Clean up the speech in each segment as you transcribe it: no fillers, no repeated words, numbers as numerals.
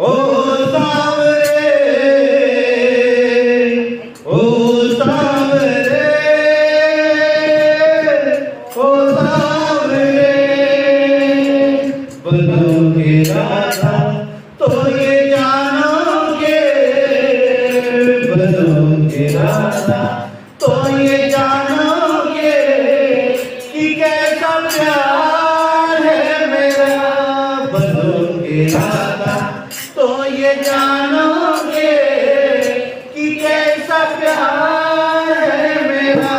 ओ सावरे, ओ सावरे, ओ सावरे, बनोगे राधा तो ये जानोगे, बनोगे राधा तो ये जानोगे कि कैसा प्यार है मेरा। बनोगे राधा तो ये जानोगे कि कैसा प्यार है मेरा।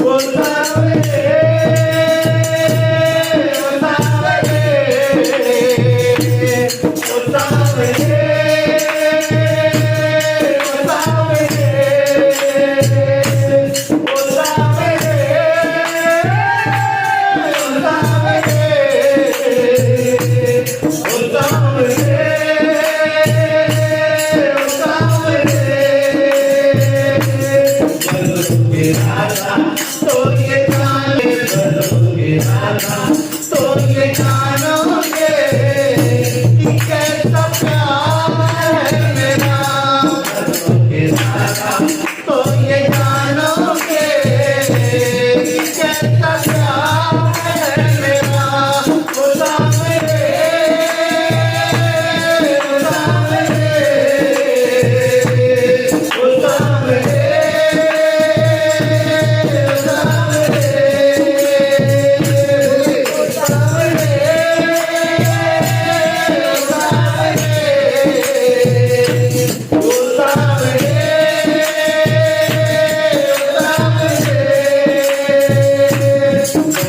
ओ सावरे, ओ सावरे, ओ सावरे, ओ सावरे, ओ सावरे, ओ सावरे, बनोगे राधा तो ये बनोगे राधा तो ये जानोगे कि कैसा प्यार है मेरा। बनोगे राधा तो ये जानोगे कि कैसा प्यार है मेरा। ओ सावरे, ओ सावरे, ओ सावरे,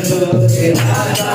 बनोगे राधा